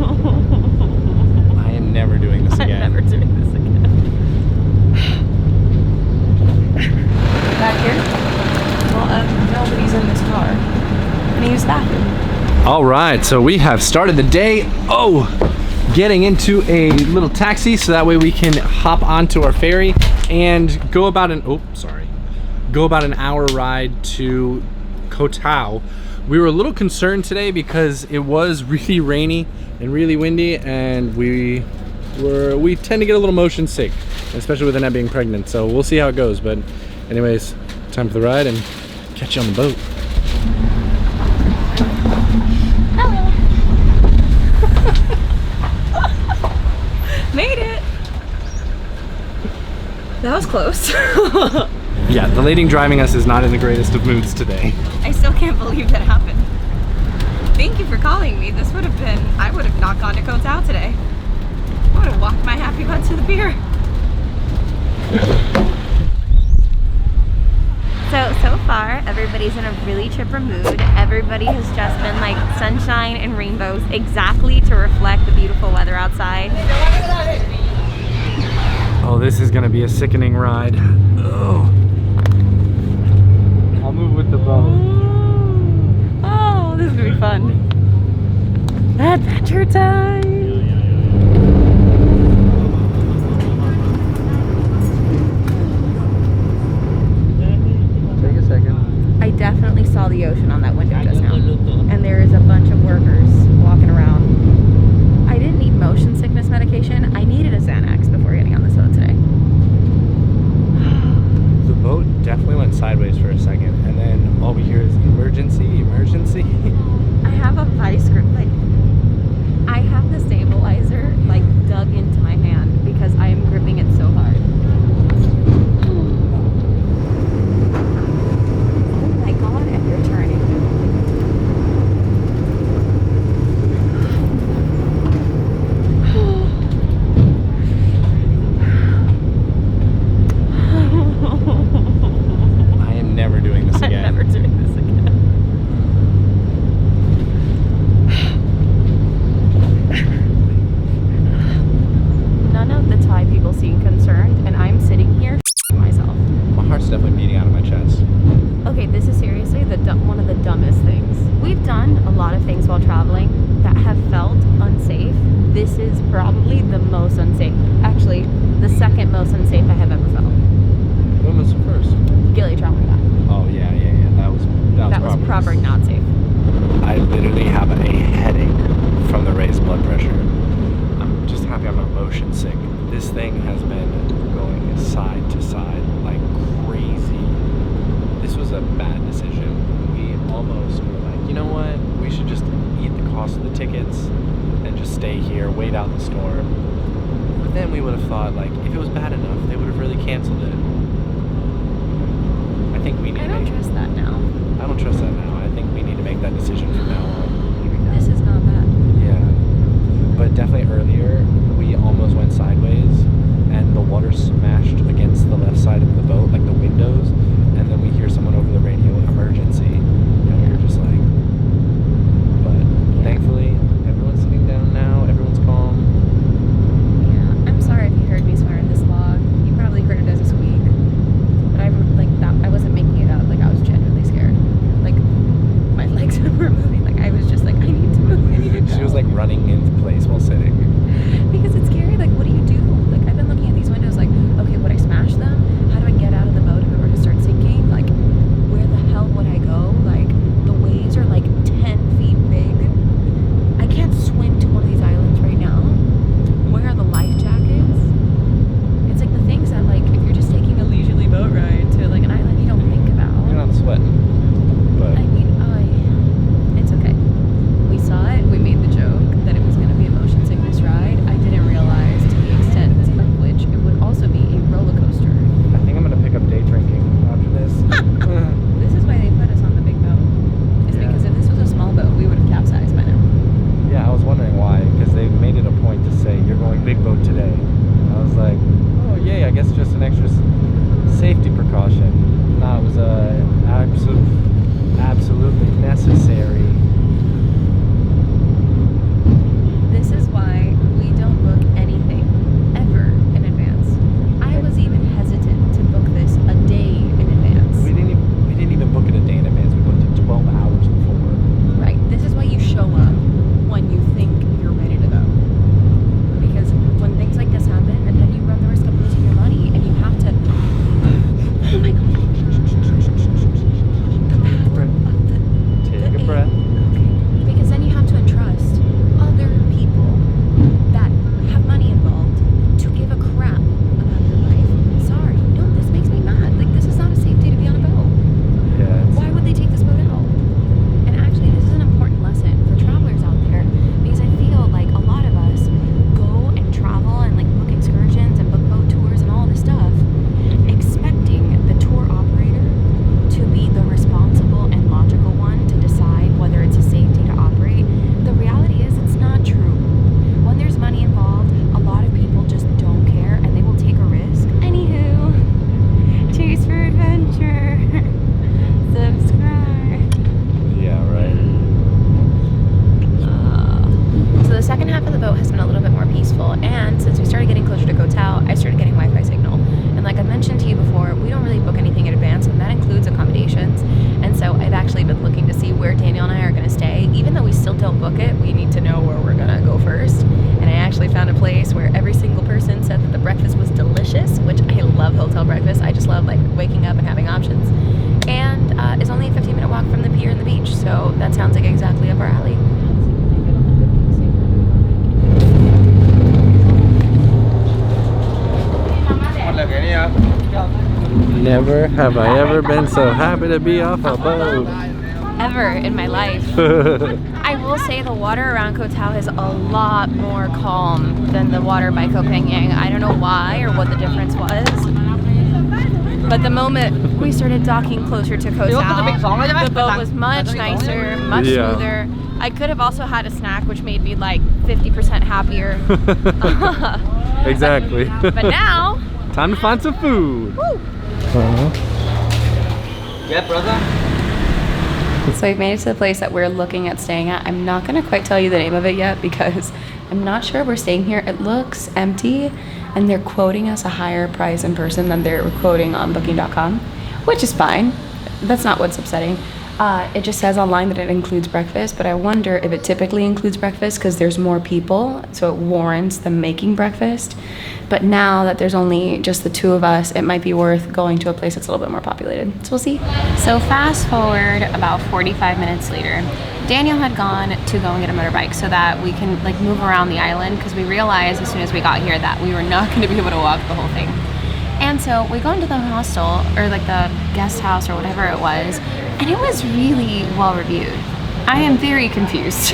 I am never doing this again. I'm never doing this again. Back here? Well, nobody's in this car. I'm gonna use the bathroom. All right, so we have started the day. Getting into a little taxi so that way we can hop onto our ferry and go about an hour ride to Koh Tao. We were a little concerned today because it was really rainy and really windy, and we tend to get a little motion sick, especially with Annette being pregnant. So we'll see how it goes. But anyways, time for the ride and catch you on the boat. Made it! That was close. Yeah, the lady driving us is not in the greatest of moods today. I still can't believe that happened. Thank you for calling me. This would have been, I would have not gone to Koh Tao today. I would have walked my happy butt to the pier. So far, everybody's in a really chipper mood. Everybody has just been like sunshine and rainbows, exactly to reflect the beautiful weather outside. Oh, this is gonna be a sickening ride. Oh. I'll move with the boat. Oh, this is gonna be fun. Adventure time! Take a second. I definitely saw the ocean on that window just now. And there is a bunch of workers walking around. I didn't need motion sickness medication. I needed a Xanax before getting on this boat today. The boat definitely went sideways for a second, and then all we hear is emergency, emergency. I have a vice grip, like, I have the stabilizer, like, dug into my hand because I am gripping it so hard. Oh my god, and you're turning. I am never doing this again. I'm never doing this again. None of the Thai people seem concerned, and I'm sitting here myself. My heart's definitely beating out of my chest. Okay, this is seriously one of the dumbest things. We've done a lot of things while traveling that have felt unsafe. This is probably the most unsafe. Actually, the second most unsafe I have ever felt. When was the first? Gilly traveling back. Oh yeah. That was proper not safe. I literally have a headache from the raised blood pressure. I'm just happy I'm not motion sick. This thing has been going side to side like crazy. This was a bad decision. We almost were like, you know what? We should just eat the cost of the tickets and just stay here, wait out the storm. But then we would have thought, like, if it was bad enough, they would have really canceled it. I think we need I don't trust that now. I don't trust that now. I think we need to make that decision from now on. This is not bad. Yeah. But definitely earlier, we almost went sideways and the water smashed against the left side of the boat, like the windows, and then we hear someone over the radio, emergency. And we were just like, but thankfully, everyone's sitting down now, everyone's calm. Yeah, I'm sorry if you heard me swear in this vlog. You probably heard it as a squeak. But I wasn't making it up. Like, I was genuinely scared. Like, my legs were moving. Like, I was just like, I need to move. I need to go. She was like running into place while sitting. Because it's scary. Like, what do you do? Like, I've been looking at these windows like, okay, would I smash them? How do I get out of the boat if it were to start sinking? Like, where the hell would I go? Like, the waves are like 10 feet big. I can't swim to one of these islands right now. Where are the life jackets? It's like the things that, like, if you're just taking a leisurely boat ride to like an island, you don't think about. You're not sweating, but I mean, it's okay. We saw it. We made the joke that it was going to be a motion sickness boat has been a little bit more peaceful, and since we started getting closer to Koh Tao, I started getting Wi-Fi signal. And like I mentioned to you before, we don't really book anything in advance, and that includes accommodations. And so I've actually been looking to see where Daniel and I are going to stay. Even though we still don't book it, we need to know where we're going to go first. And I actually found a place where every single person said that the breakfast was delicious, which I love hotel breakfast. I just love like waking up and having options. And it's only a 15-minute walk from the pier and the beach, so that sounds like exactly up our alley. Never have I ever been so happy to be off a boat. Ever in my life. I will say the water around Koh Tao is a lot more calm than the water by Koh Phangan. I don't know why or what the difference was. But the moment we started docking closer to Koh Tao, the boat was much nicer, much smoother. I could have also had a snack, which made me like 50% happier. Exactly. But now, time to find some food. Woo. Yeah, brother. So we've made it to the place that we're looking at staying at. I'm not gonna quite tell you the name of it yet because I'm not sure we're staying here. It looks empty and they're quoting us a higher price in person than they're quoting on booking.com, which is fine. That's not what's upsetting. It just says online that it includes breakfast, but I wonder if it typically includes breakfast because there's more people, so it warrants them making breakfast. But now that there's only just the two of us, it might be worth going to a place that's a little bit more populated. So we'll see. So fast forward about 45 minutes later, Daniel had gone to go and get a motorbike so that we can like move around the island because we realized as soon as we got here that we were not going to be able to walk the whole thing. And so we go into the hostel or like the guest house or whatever it was, and it was really well reviewed. I am very confused.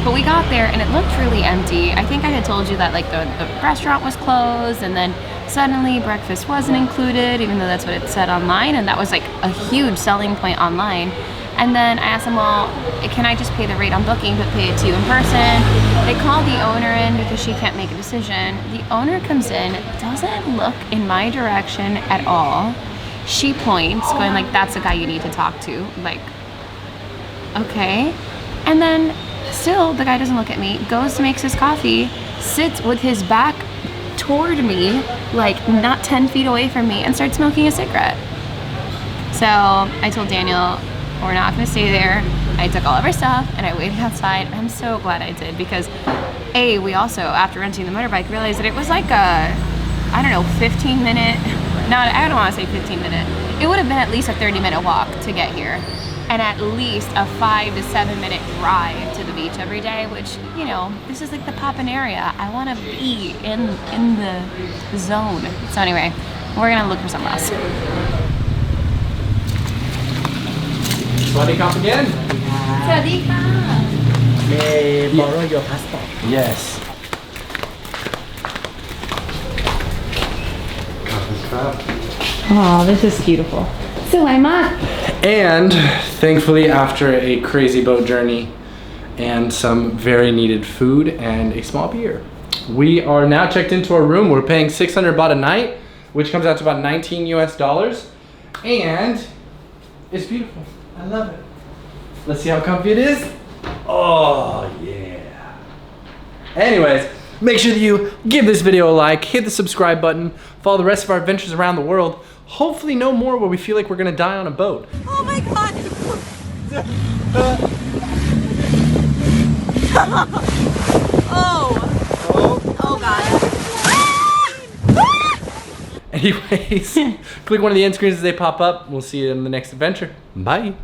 But we got there and it looked really empty. I think I had told you that like the restaurant was closed and then suddenly breakfast wasn't included, even though that's what it said online, and that was like a huge selling point online. And then I asked them, well, can I just pay the rate on booking but pay it to you in person? They call the owner in because she can't make a decision. The owner comes in, doesn't look in my direction at all. She points, going like, that's the guy you need to talk to. Like, okay. And then still, the guy doesn't look at me, goes to make his coffee, sits with his back toward me, like not 10 feet away from me, and starts smoking a cigarette. So I told Daniel, we're not gonna stay there. I took all of our stuff and I waited outside. I'm so glad I did because A, we also, after renting the motorbike, realized that it was like a, I don't know, 15-minute, not, I don't wanna say 15-minute. It would have been at least a 30-minute walk to get here. And at least a 5 to 7 minute drive to the beach every day, which, you know, this is like the poppin' area. I wanna be in the zone. So anyway, we're gonna look for somewhere else. Swadee Kap again. May borrow your passport? Yes. Oh, this is beautiful. Sulaiman. And thankfully, after a crazy boat journey and some very needed food and a small beer, we are now checked into our room. We're paying 600 baht a night, which comes out to about 19 US dollars. And it's beautiful. I love it. Let's see how comfy it is. Oh, yeah. Anyways, make sure that you give this video a like, hit the subscribe button, follow the rest of our adventures around the world. Hopefully no more where we feel like we're gonna die on a boat. Oh my god! Oh god. Anyways, click one of the end screens as they pop up. We'll see you in the next adventure. Bye.